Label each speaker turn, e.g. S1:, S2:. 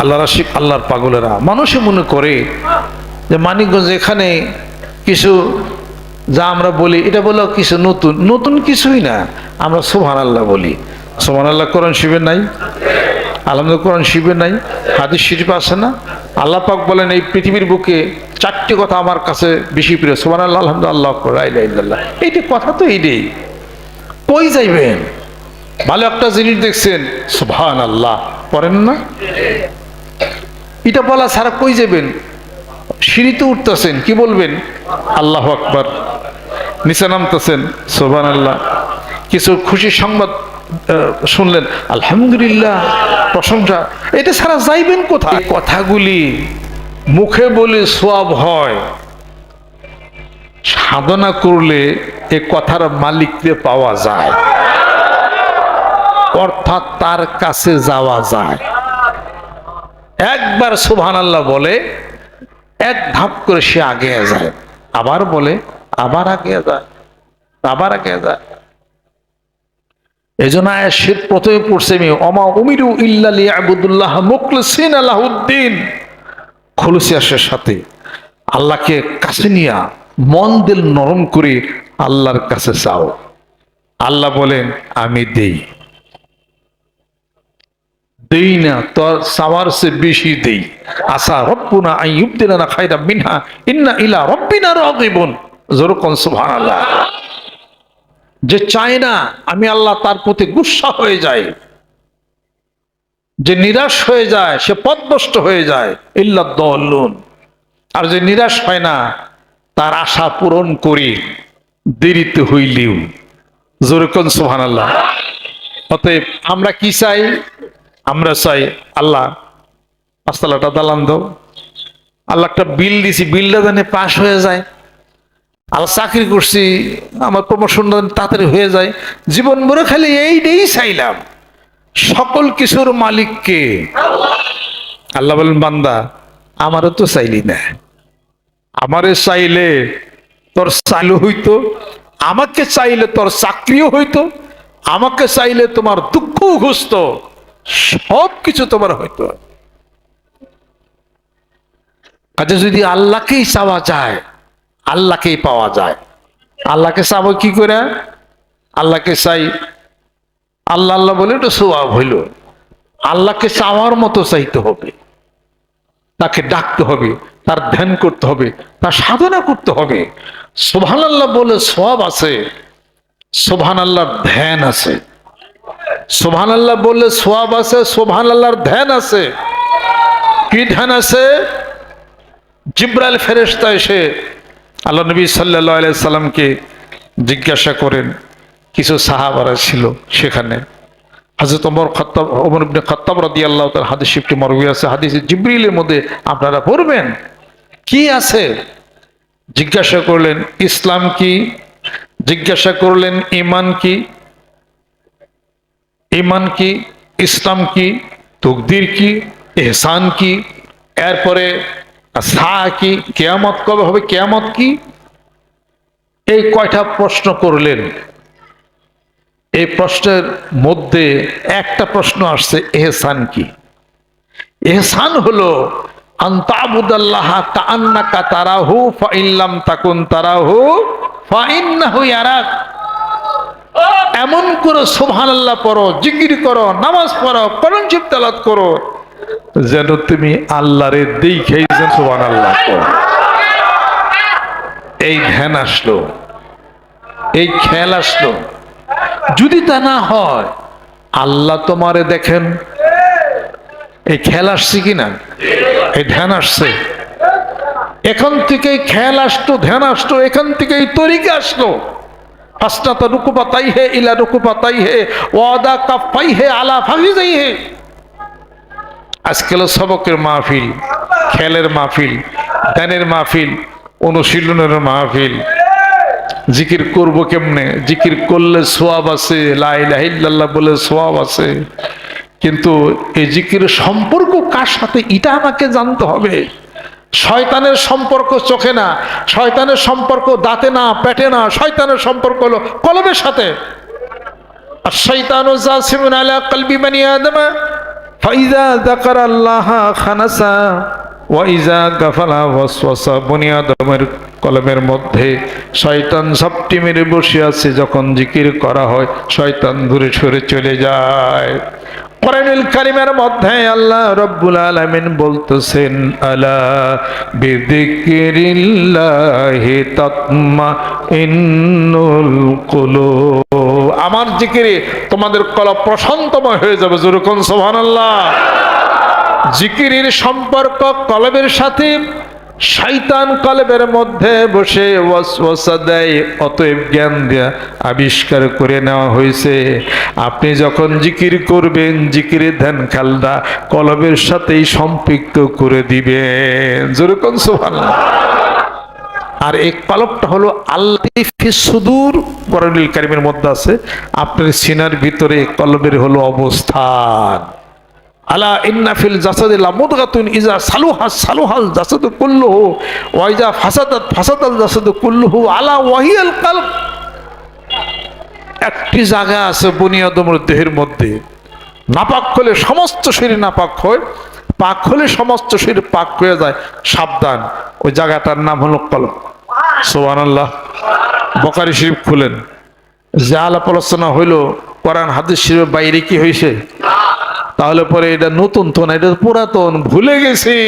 S1: আল্লাহ রাশিক আল্লাহর পাগলেরা মানুষে মনে করে যে মানিকগঞ্জ এখানে কিছু যা আমরা বলি এটা বলো কিছু নতুন নতুন কিছুই না। আমরা সুবহানাল্লাহ বলি। সুবহানাল্লাহ কোরআন শরীফে নাই, আলহামদুলিল্লাহ কোরআন শরীফে নাই, হাদিস শরীফে আছে না? আল্লাহ পাক বলেন এই পৃথিবীর বুকে চারটি কথা আমার কাছে বেশি প্রিয়, সুবহানাল্লাহ, আলহামদুলিল্লাহ, আল্লাহু আকবার, লা ইলাহা ইল্লাল্লাহ। এইটি কথা তো এইটাই। কই যাইবেন? ভালো একটা জিনিস দেখছেন, সুবহানাল্লাহ পড়েন না? এটা বলা ছাড়া কই যাবেন? সিঁড়িতে উঠতেছেন, কি বলবেন? আল্লাহু আকবার। নিচে নামতেছেন, সুবহানাল্লাহ। কিছু খুশি সংবাদ শুনলেন, আলহামদুলিল্লাহ, প্রশংসা। এটা ছাড়া যাইবেন কোথায়? কথাগুলি মুখে বলে সওয়াব হয়, সাধনা করলে এ কথার মালিককে পাওয়া যায়, অর্থাৎ তার কাছে যাওয়া যায়। একবার সুবহানাল্লাহ বলে এক ধাপ করে সে আগে যায়, আবার বলে আবার আগে যায়, আবার আগে যায়। এই জন্য আয়াত প্রথমে পড়ছে আমি ওমা উমিরু ইল্লা লিয়াবুদুল্লাহ মুখলিসিনা লাহুদ্দিন, খুলুসিয়ার সাথে আল্লাহকে কাছে নিয়া মন দিল নরম করে আল্লাহর কাছে চাও। আল্লাহ বলেন আমি দেই, দেই না তোর চাওয়ার সে বেশি দেই। আসা রব্বুনা আন ইউবদিলানা খায়রাম মিনহা ইন্না ইলা রব্বিনা রাগিবুন। যেরকম সুবহানাল্লাহ। যে চায় না আমি আল্লাহ তার প্রতি গুসা হয়ে যায়, যে নিরাশ হয়ে যায় সে পথভ্রষ্ট হয়ে যায়, ইল্লা দাল্লুন। আর যে নিরাশ হয় না তার আশা পূরণ করি দেরিতে হইলেও। যেরকম সুবহানাল্লাহ। অতএব আমরা কি চাই? আমরা চাই আল্লাহ পাঁচতলাটা দালান দাও, আল্লাহ একটা বিল দিছি, বিলটা জানে পাস হয়ে যায়। আল্লাহ চাকরি করছি, আমার প্রমোশন তাড়াতাড়ি হয়ে যায়। জীবন ভরে খালি এইটাই চাইলাম। সকল কিছুর মালিক কে? আল্লাহ বলেন বান্দা আমারও তো চাইলি না, আমারে চাইলে তোর চাইল হইতো, আমাকে চাইলে তোর চাকরিও হইতো, আমাকে চাইলে তোমার দুঃখ ঘুষত, সব কিছু তোমার হইতো। কাজে যদি আল্লাহকেই চাওয়া যায় আল্লাহকেই পাওয়া যায়। আল্লাহকে চাবো কি করে? আল্লাহকে চাই, আল্লাহ আল্লাহ বলে এটা সওয়াব হইল। আল্লাহকে চাওয়ার মতো চাইতে হবে, তাকে ডাকতে হবে, তার ধ্যান করতে হবে, তার সাধনা করতে হবে। সুবহানাল্লাহ বলে সওয়াব আছে, সুবহানাল্লাহর ধ্যান আছে। সুবহানাল্লাহ বললে সওয়াব আছে, সুবহানাল্লাহর ধ্যান আছে। কি ধ্যান আছে? জিবরাইল ফেরেশতা এসে আল্লাহ নবী সাল্লাল্লাহু আলাইহি সাল্লামকে জিজ্ঞাসা করেন, কিছু সাহাবারা ছিল সেখানে, হযরত ওমর ইবনে খাত্তাব রাদিয়াল্লাহু তাআলা, হাদিস শরীফটি মারউই আছে, হাদিসে জিবরিলের মধ্যে আপনারা পড়বেন কি আছে। জিজ্ঞাসা করলেন ইসলাম কি, জিজ্ঞাসা করলেন ঈমান কি, ঈমান কি, ইসলাম কি, তাকদীর কি, ইহসান কি, এরপরে সা কি, কিয়ামত কবে হবে, কিয়ামত কি। এই কয়টা প্রশ্ন করলেন। এই প্রশ্নের মধ্যে একটা প্রশ্ন আসছে, ইহসান কি? ইহসান হলো আনতাবুদাল্লাহ কাআন্নাকা তারাহু ফাইন লাম তাকুন তারাহু ফাইন্নাহু ইয়ারাক। এমন করে সুবহানাল্লাহ পড়ো, জিকির করো, নামাজ পড়ো, কোরআন শরীফ তেলাওয়াত করো যেন তুমি আল্লাহরে দেখেই যেন সুবহানাল্লাহ পড়ো। এই ধ্যান আসলো, এই খেয়াল আসলো। যদি তা না হয়, আল্লাহ তোমারে দেখেন। এই খেয়াল আসছে কিনা? এই ধ্যান আসছে। এখান থেকে খেয়াল আসতো, ধ্যান আসতো, এখান থেকে এই তরিকা আসলো। আসনাতা রুকুবাতাই হে ইলা রুকুবাতাই হে ওয়াদা কাফাই হে আলা ফাগিজাই হে। আজকাল সবকের মাহফিল, খেলের মাহফিল, ধ্যানের মাহফিল, অনুশীলনের মাহফিল। জিকির করব কেমনে? জিকির করলে সওয়াব আছে, লা ইলাহা ইল্লাল্লাহ বলে সওয়াব আছে, কিন্তু এই জিকিরের সম্পর্ক কার সাথে এটা আমাকে জানতে হবে। শয়তানের সম্পর্ক চোখে না, শয়তানের সম্পর্ক দাঁতে না, পেটে না, শয়তানের সম্পর্ক হলো কলবের সাথে। আর শয়তানু জাসিমুন আলা কলবি বনি আদম ফাইজা যাকারাল্লাহ খানাসা ওয়া ইজা গাফালা ওয়াসওয়াসা। বনি আদমের কলমের মধ্যে শয়তান সাপটি মেরে বসে আছে, যখন জিকির করা হয় শয়তান দূরে সরে চলে যায়। কোরআনুল কারীমের মধ্যে আল্লাহ রাব্বুল আলামিন বলতেছেন, আলা বিযিকরিল্লাহি তাতমাইন্নুল কুলুব। আমার জিকিরে তোমাদের কলব প্রশান্তময় হয়ে যাবে। জোরে কোন সুবহানাল্লাহ। জিকিরের সম্পর্ক কলবের সাথে। শয়তান কলবের মধ্যে বসে ওয়াসওয়াসা দেয়, অতএব জ্ঞান দেয়া আবিষ্কার করে নেওয়া হয়েছে। আপনি যখন জিকির করবেন, জিকিরের ধ্যান খেলনা কলবের সাথেই সম্পৃক্ত করে দিবেন। জোরে কোন সুবহানাল্লাহ। আর এই কলবটা হলো আল্লাহ ফিস সুদূর, কোরআনুল কারীমের মধ্যে আছে। আপনার সিনার ভিতরে কলবের হলো অবস্থান। আলা ইন্না ফিল জাসাদি লামুদগাতুন ইজা সালুহা সালুহাল জাসাদু কুল্লুহু ওয়া ইজা ফাসাদাত ফাসাদাল জাসাদু কুল্লুহু আলা ওয়াহিয়াল কলব। একটি জায়গা আছে বনি আদমের দেহের মধ্যে, নাপাক হলে সমস্ত শরীর নাপাক হয়, পাক হলে সমস্ত শরীর পাক হয়ে যায়। সাবধান, ওই জায়গাটার নাম হলো কলব। সুবহানাল্লাহ। বুখারী শরীফ খুলেন, যা আলাপ আলোচনা হইলো কোরআন হাদিস শরীফের বাইরে কি হয়েছে? তাহলে পরে এটা নতুন তো না, এটা পুরাতন, ভুলে গেছি।